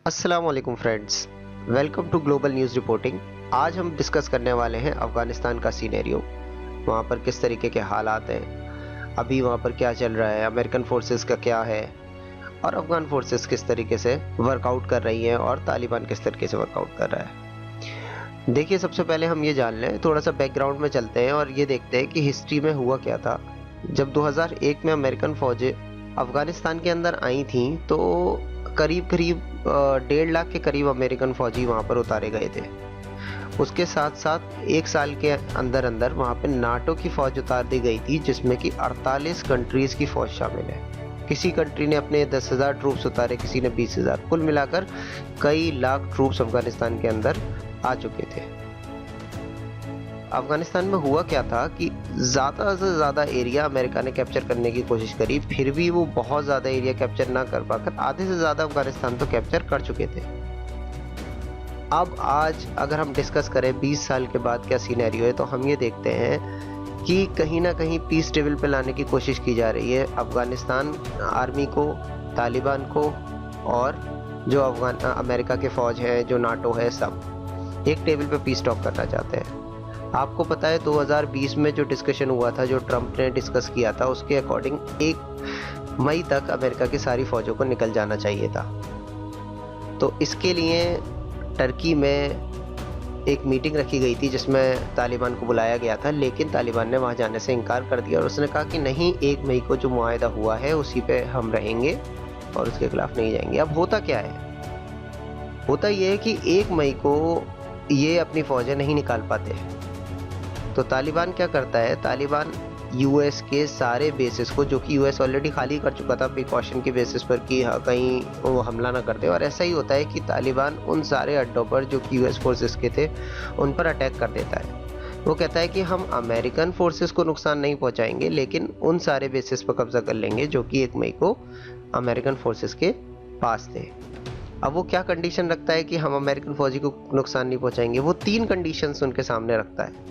अस्सलाम वालेकुम friends, welcome to global news reporting. आज हम डिस्कस करने वाले हैं अफ़गानिस्तान का सीनेरियो। वहाँ पर किस तरीके के हालात हैं, अभी वहाँ पर क्या चल रहा है, अमेरिकन फोर्सेस का क्या है और अफ़गान फोर्सेस किस तरीके से वर्कआउट कर रही हैं और तालिबान किस तरीके से वर्कआउट कर रहा है। देखिए, सबसे पहले हम ये जान लें, थोड़ा सा बैकग्राउंड में चलते हैं और ये देखते हैं कि हिस्ट्री में हुआ क्या था। जब 2001 में अमेरिकन फ़ौजें अफ़गानिस्तान के अंदर आई थीं तो करीब करीब 1.5 लाख के करीब अमेरिकन फ़ौजी वहाँ पर उतारे गए थे। उसके साथ साथ 1 साल के अंदर अंदर वहाँ पे नाटो की फ़ौज उतार दी गई थी, जिसमें कि 48 कंट्रीज़ की फ़ौज शामिल है। किसी कंट्री ने अपने 10,000 ट्रूप्स उतारे, किसी ने 20,000, कुल मिलाकर कई लाख ट्रूप्स अफ़गानिस्तान के अंदर आ चुके थे। अफ़गानिस्तान में हुआ क्या था कि ज़्यादा से ज़्यादा एरिया अमेरिका ने कैप्चर करने की कोशिश करी, फिर भी वो बहुत ज़्यादा एरिया कैप्चर ना कर पाकर आधे से ज़्यादा अफ़गानिस्तान तो कैप्चर कर चुके थे। अब आज अगर हम डिस्कस करें 20 साल के बाद क्या सिनेरियो है, तो हम ये देखते हैं कि कहीं ना कहीं पीस टेबल पे लाने की कोशिश की जा रही है अफ़गानिस्तान आर्मी को, तालिबान को और जो अमेरिका के फ़ौज है, जो नाटो है, सब एक टेबल पे पीस टॉक करना चाहते हैं। आपको पता है 2020 में जो डिस्कशन हुआ था, जो ट्रंप ने डिस्कस किया था, उसके अकॉर्डिंग 1 मई तक अमेरिका की सारी फ़ौजों को निकल जाना चाहिए था। तो इसके लिए टर्की में एक मीटिंग रखी गई थी जिसमें तालिबान को बुलाया गया था, लेकिन तालिबान ने वहां जाने से इनकार कर दिया और उसने कहा कि नहीं, 1 मई को जो मुआहदा हुआ है उसी पे हम रहेंगे और उसके खिलाफ नहीं जाएंगे। अब होता क्या है? होता ये है कि 1 मई को ये अपनी फ़ौजें नहीं निकाल पाते, तो तालिबान क्या करता है, तालिबान यूएस के सारे बेसिस को, जो कि यूएस ऑलरेडी खाली कर चुका था प्रिकॉशन के बेसिस पर कि कहीं वो हमला ना कर दे, और ऐसा ही होता है कि तालिबान उन सारे अड्डों पर जो कि यूएस फोर्सेस के थे उन पर अटैक कर देता है। वो कहता है कि हम अमेरिकन फोर्सेस को नुकसान नहीं पहुंचाएंगे, लेकिन उन सारे बेसिस पर कब्जा कर लेंगे जो कि 1 मई को अमेरिकन फोर्सेस के पास थे। अब वो क्या कंडीशन रखता है कि हम अमेरिकन फौजी को नुकसान नहीं पहुंचाएंगे? वो 3 कंडीशंस उनके सामने रखता है।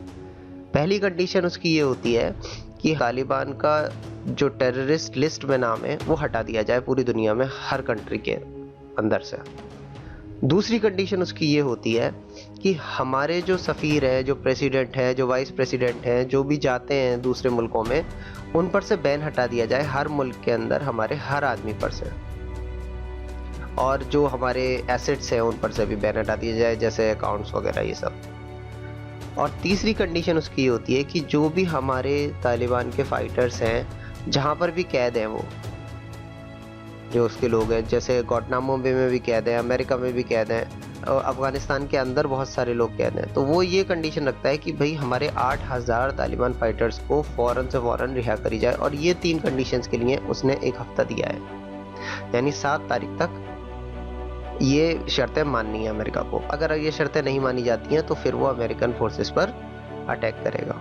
पहली कंडीशन उसकी ये होती है कि तालिबान का जो टेररिस्ट लिस्ट में नाम है वो हटा दिया जाए पूरी दुनिया में, हर कंट्री के अंदर से। दूसरी कंडीशन उसकी ये होती है कि हमारे जो सफ़ीर है, जो प्रेसिडेंट है, जो वाइस प्रेसिडेंट हैं, जो भी जाते हैं दूसरे मुल्कों में, उन पर से बैन हटा दिया जाए, हर मुल्क के अंदर हमारे हर आदमी पर से। और जो हमारे एसेट्स हैं उन पर से भी बैन हटा दिया जाए, जैसे अकाउंट्स वगैरह, ये सब। और तीसरी कंडीशन उसकी होती है कि जो भी हमारे तालिबान के फाइटर्स हैं, जहाँ पर भी कैद हैं, वो जो उसके लोग हैं, जैसे गुआंटानामो बे में भी कैद हैं, अमेरिका में भी कैद हैं, और अफ़गानिस्तान के अंदर बहुत सारे लोग कैद हैं, तो वो ये कंडीशन रखता है कि भाई हमारे 8,000 तालिबान फाइटर्स को फ़ौरन से फ़ौरन रिहा करी जाए। और ये 3 कंडीशंस के लिए उसने 1 हफ्ता दिया है, यानी 7 तारीख तक ये शर्तें माननी है अमेरिका को। अगर ये शर्तें नहीं मानी जाती हैं तो फिर वो अमेरिकन फोर्सेस पर अटैक करेगा।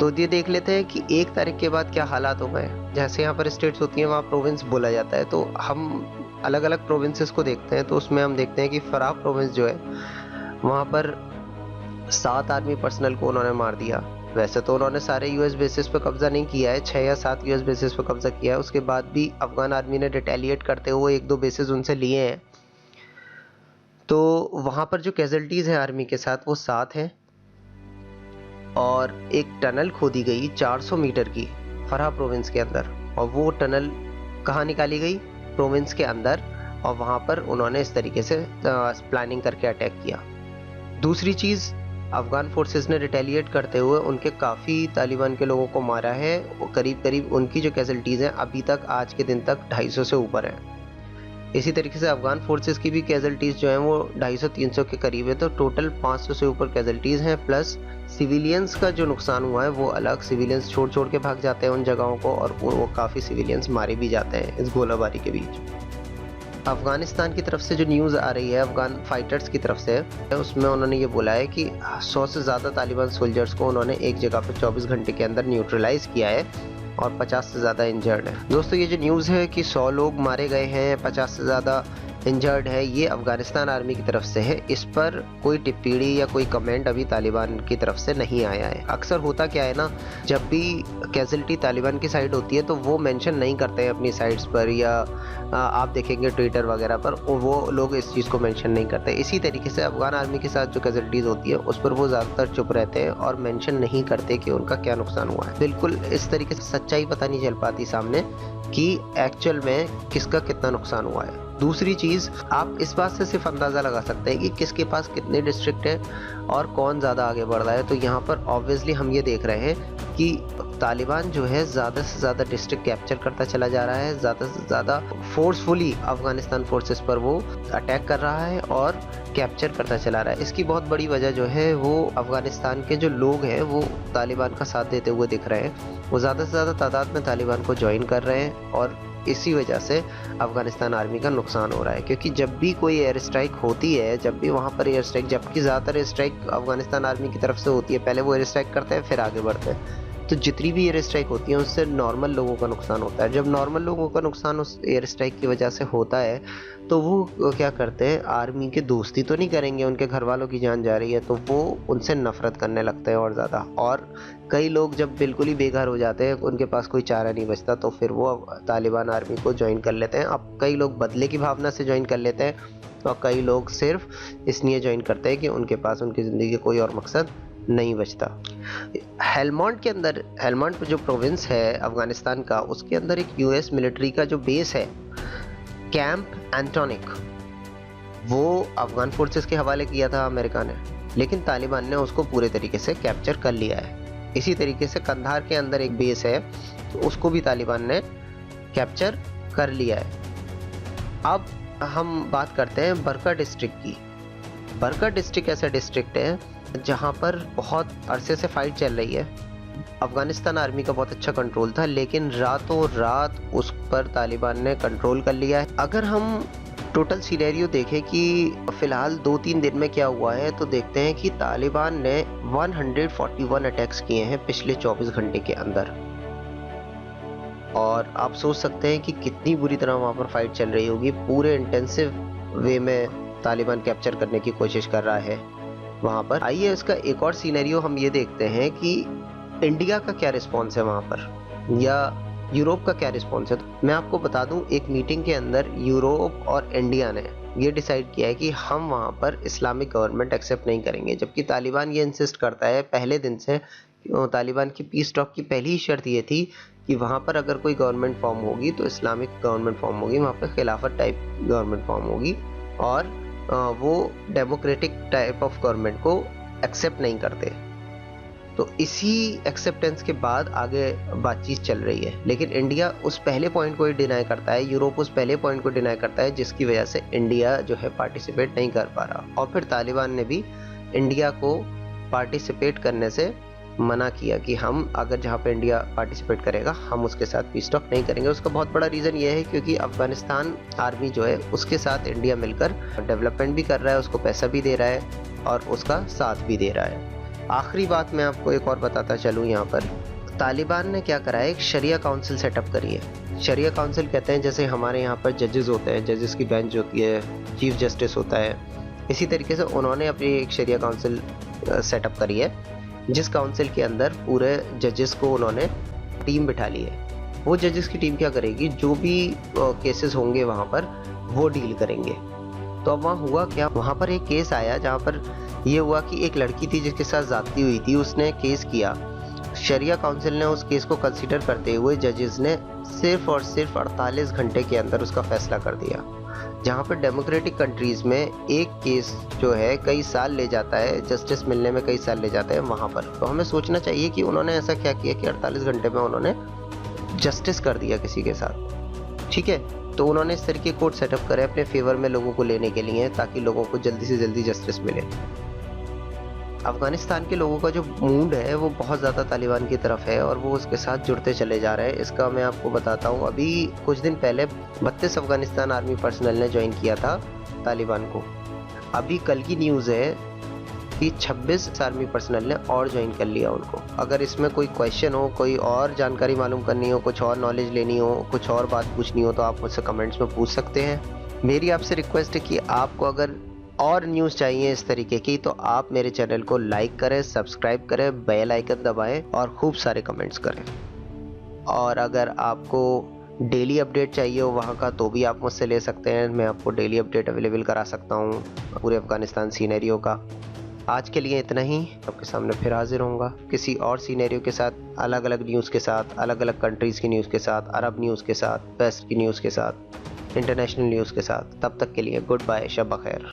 तो ये देख लेते हैं कि 1 तारीख के बाद क्या हालात हो गए। जैसे यहाँ पर स्टेट्स होती हैं, वहाँ प्रोविंस बोला जाता है, तो हम अलग अलग प्रोविंसेस को देखते हैं। तो उसमें हम देखते हैं कि फराह प्रोविंस जो है, वहाँ पर 7 आर्मी पर्सनल को उन्होंने मार दिया। वैसे तो उन्होंने सारे यूएस बेसिस पर कब्जा नहीं किया है, 6 या 7 यूएस बेसिस पर कब्जा किया है। उसके बाद भी अफगान आर्मी ने रिटेलिएट करते हुए 1-2 बेसिस उनसे लिए हैं। तो वहाँ पर जो कैजुअल्टीज हैं आर्मी के साथ, वो 7 हैं। और एक टनल खोदी गई 400 मीटर की फराह प्रोविंस के अंदर, और वो टनल कहाँ निकाली गई? प्रोविंस के अंदर, और वहाँ पर उन्होंने इस तरीके से प्लानिंग करके अटैक किया। दूसरी चीज़, अफगान फोर्सेस ने रिटेलिएट करते हुए उनके काफ़ी तालिबान के लोगों को मारा है। करीब करीब उनकी जो कैजुअल्टीज़ हैं अभी तक, आज के दिन तक 250 से ऊपर है। इसी तरीके से अफगान फोर्सेस की भी कैजुअल्टीज़ जो हैं वो 250-300 के करीब है। तो टोटल 500 से ऊपर कैजुअल्टीज़ हैं, प्लस सिविलियंस का जो नुकसान हुआ है वो अलग। सिविलियंस छोड़ के भाग जाते हैं उन जगहों को, और वो काफ़ी सिविलियंस मारे भी जाते हैं इस गोलाबारी के बीच। अफ़गानिस्तान की तरफ से जो न्यूज़ आ रही है अफ़गान फाइटर्स की तरफ से, उसमें उन्होंने ये बोला है कि 100 से ज़्यादा तालिबान सोल्जर्स को उन्होंने एक जगह पर 24 घंटे के अंदर न्यूट्रलाइज़ किया है, और 50 से ज़्यादा इंजर्ड है। दोस्तों, ये जो न्यूज़ है कि 100 लोग मारे गए हैं, 50 से ज़्यादा इंजर्ड है, ये अफगानिस्तान आर्मी की तरफ से है। इस पर कोई टिप्पणी या कोई कमेंट अभी तालिबान की तरफ से नहीं आया है। अक्सर होता क्या है ना, जब भी कैजुअलिटी तालिबान की साइड होती है तो वो मेंशन नहीं करते हैं अपनी साइट्स पर, या आप देखेंगे ट्विटर वगैरह पर वो लोग इस चीज़ को मेंशन नहीं करते। इसी तरीके से अफगान आर्मी के साथ जो कैजुअलिटीज़ होती है उस पर वो ज़्यादातर चुप रहते हैं और मेंशन नहीं करते कि उनका क्या नुकसान हुआ है। बिल्कुल इस तरीके से सच्चाई पता नहीं चल पाती सामने कि एक्चुअल में किसका कितना नुकसान हुआ है। दूसरी चीज़, आप इस बात से सिर्फ अंदाज़ा लगा सकते हैं कि किसके पास कितने डिस्ट्रिक्ट हैं और कौन ज़्यादा आगे बढ़ रहा है। तो यहाँ पर ऑब्वियसली हम ये देख रहे हैं कि तालिबान जो है ज़्यादा से ज़्यादा डिस्ट्रिक्ट कैप्चर करता चला जा रहा है, ज़्यादा से ज़्यादा फोर्सफुली अफगानिस्तान फोर्सेस पर वो अटैक कर रहा है और कैप्चर करता चला रहा है। इसकी बहुत बड़ी वजह जो है वो अफगानिस्तान के जो लोग हैं वो तालिबान का साथ देते हुए दिख रहे हैं। वो ज़्यादा से ज़्यादा तादाद में तालिबान को ज्वाइन कर रहे हैं और इसी वजह से अफगानिस्तान आर्मी का नुकसान हो रहा है। क्योंकि जब भी कोई एयर स्ट्राइक होती है, जब भी वहाँ पर एयर स्ट्राइक, जबकि ज़्यादातर एयर स्ट्राइक अफगानिस्तान आर्मी की तरफ से होती है, पहले वो एयर स्ट्राइक करते हैं फिर आगे बढ़ते हैं, तो जितनी भी एयर स्ट्राइक होती है उससे नॉर्मल लोगों का नुकसान होता है। जब नॉर्मल लोगों का नुकसान उस एयर स्ट्राइक की वजह से होता है तो वो क्या करते हैं, आर्मी के दोस्ती तो नहीं करेंगे, उनके घर वालों की जान जा रही है तो वो उनसे नफरत करने लगते हैं और ज़्यादा। और कई लोग जब बिल्कुल ही बेघर हो जाते हैं, उनके पास कोई चारा नहीं बचता, तो फिर वो तालिबान आर्मी को ज्वाइन कर लेते हैं। अब कई लोग बदले की भावना से ज्वाइन कर लेते हैं और कई लोग सिर्फ इसलिए ज्वाइन करते हैं कि उनके पास उनकी ज़िंदगी का कोई और मकसद नहीं बचता। हेलमंड के अंदर, हेलमंड जो प्रोविंस है अफगानिस्तान का, उसके अंदर एक यूएस मिलिट्री का जो बेस है कैंप एंटोनिक, वो अफगान फोर्सेस के हवाले किया था अमेरिका ने, लेकिन तालिबान ने उसको पूरे तरीके से कैप्चर कर लिया है। इसी तरीके से कंधार के अंदर एक बेस है तो उसको भी तालिबान ने कैप्चर कर लिया है। अब हम बात करते हैं बरका डिस्ट्रिक्ट की। बरका डिस्ट्रिक्ट ऐसा डिस्ट्रिक्ट है जहां पर बहुत अरसे से फाइट चल रही है। अफगानिस्तान आर्मी का बहुत अच्छा कंट्रोल था, लेकिन रातों रात उस पर तालिबान ने कंट्रोल कर लिया है। अगर हम टोटल सिनेरियो देखें कि फिलहाल 2-3 दिन में क्या हुआ है, तो देखते हैं कि तालिबान ने 141 अटैक्स किए हैं पिछले 24 घंटे के अंदर। और आप सोच सकते हैं कि कितनी बुरी तरह वहाँ पर फाइट चल रही होगी। पूरे इंटेंसिव वे में तालिबान कैप्चर करने की कोशिश कर रहा है वहाँ पर। आइए इसका एक और सिनेरियो हम ये देखते हैं कि इंडिया का क्या रिस्पॉन्स है वहाँ पर, या यूरोप का क्या रिस्पॉन्स है। तो मैं आपको बता दूं, एक मीटिंग के अंदर यूरोप और इंडिया ने ये डिसाइड किया है कि हम वहाँ पर इस्लामिक गवर्नमेंट एक्सेप्ट नहीं करेंगे, जबकि तालिबान ये इंसिस्ट करता है पहले दिन से। तालिबान की पीस टॉक की पहली ही शर्त ये थी कि वहाँ पर अगर कोई गवर्नमेंट फॉर्म होगी तो इस्लामिक गवर्नमेंट फॉर्म होगी, वहाँ पर खिलाफत टाइप गवर्नमेंट फॉर्म होगी, और वो डेमोक्रेटिक टाइप ऑफ गवर्नमेंट को एक्सेप्ट नहीं करते। तो इसी एक्सेप्टेंस के बाद आगे बातचीत चल रही है, लेकिन इंडिया उस पहले पॉइंट को ही डिनाई करता है, यूरोप उस पहले पॉइंट को डिनाई करता है, जिसकी वजह से इंडिया जो है पार्टिसिपेट नहीं कर पा रहा। और फिर तालिबान ने भी इंडिया को पार्टिसिपेट करने से मना किया कि हम अगर जहाँ पे इंडिया पार्टिसिपेट करेगा हम उसके साथ पीस टॉक नहीं करेंगे। उसका बहुत बड़ा रीज़न ये है क्योंकि अफगानिस्तान आर्मी जो है उसके साथ इंडिया मिलकर डेवलपमेंट भी कर रहा है, उसको पैसा भी दे रहा है और उसका साथ भी दे रहा है। आखिरी बात मैं आपको एक और बताता चलूँ, यहाँ पर तालिबान ने क्या करा है, एक शरिया काउंसिल सेटअप करी है। शरिया काउंसिल कहते हैं जैसे हमारे यहाँ पर जजेस होते हैं, जजेस की बेंच होती है, चीफ जस्टिस होता है, इसी तरीके से उन्होंने अपनी एक शरिया काउंसिल सेटअप करी है, जिस काउंसिल के अंदर पूरे जजेस को उन्होंने टीम बिठा ली है। वो जजेस की टीम क्या करेगी, जो भी केसेस होंगे वहाँ पर वो डील करेंगे। तो अब वहाँ हुआ क्या, वहाँ पर एक केस आया जहाँ पर ये हुआ कि एक लड़की थी जिसके साथ ज्यादती हुई थी, उसने केस किया। शरिया काउंसिल ने उस केस को कंसीडर करते हुए जजेस ने सिर्फ और सिर्फ 48 घंटे के अंदर उसका फैसला कर दिया। जहाँ पर डेमोक्रेटिक कंट्रीज में एक केस जो है कई साल ले जाता है, जस्टिस मिलने में कई साल ले जाते हैं, वहाँ पर तो हमें सोचना चाहिए कि उन्होंने ऐसा क्या किया कि 48 घंटे में उन्होंने जस्टिस कर दिया किसी के साथ। ठीक है, तो उन्होंने इस तरीके कोर्ट सेटअप करे अपने फेवर में लोगों को लेने के लिए, ताकि लोगों को जल्दी से जल्दी जस्टिस मिले। अफगानिस्तान के लोगों का जो मूड है वो बहुत ज़्यादा तालिबान की तरफ है और वो उसके साथ जुड़ते चले जा रहे हैं। इसका मैं आपको बताता हूँ, अभी कुछ दिन पहले 32 अफगानिस्तान आर्मी पर्सनल ने ज्वाइन किया था तालिबान को। अभी कल की न्यूज़ है कि 26 आर्मी पर्सनल ने और ज्वाइन कर लिया उनको। अगर इसमें कोई क्वेश्चन हो, कोई और जानकारी मालूम करनी हो, कुछ और नॉलेज लेनी हो, कुछ और बात पूछनी हो, तो आप मुझसे कमेंट्स में पूछ सकते हैं। मेरी आपसे रिक्वेस्ट है कि आपको अगर और न्यूज़ चाहिए इस तरीके की तो आप मेरे चैनल को लाइक करें, सब्सक्राइब करें, बेल आइकन दबाएं और खूब सारे कमेंट्स करें। और अगर आपको डेली अपडेट चाहिए हो वहाँ का तो भी आप मुझसे ले सकते हैं। मैं आपको डेली अपडेट अवेलेबल करा सकता हूँ पूरे अफ़गानिस्तान सीनेरियो का। आज के लिए इतना ही। आपके सामने फिर हाजिर होऊंगा किसी और सीनेरियो के साथ, अलग अलग न्यूज़ के साथ, अलग अलग कंट्रीज़ की न्यूज़ के साथ, अरब न्यूज़ के साथ, वेस्ट की न्यूज़ के साथ, इंटरनेशनल न्यूज़ के साथ। तब तक के लिए गुड बाय, शब बखैर।